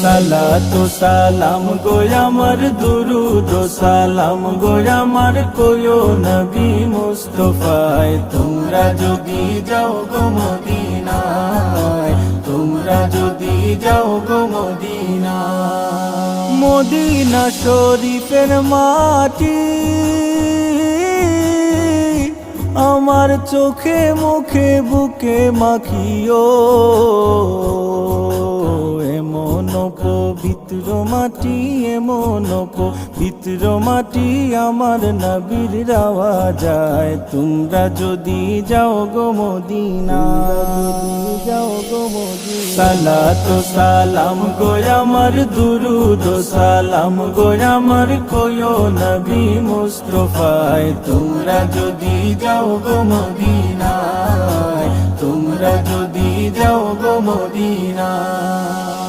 সালাতু সালাম গো আমার দুরুদ ও সালাম গো আমার কোয়ো নবী মুস্তাফায় তোমরা যদি যাও গো মদিনায় তোমরা যদি যাও গো মদিনায় মদিনা শরীফের মাটি আমার চোখে মুখে বুকে মাখিও এমন পবিত্র মাটি এমন পবিত্র মাটি আমার নবীর রাওয়া যায় তোমরা যদি যাও গো মদিনা যাও গো মদিনা সালাতু সালাম গো আমার দুরুদ ও সালাম গো আমার কোয়ো নবী মুস্তাফায় তোমরা যদি যাও গো মদিনায় তোমরা যদি যাও গো মদিনায়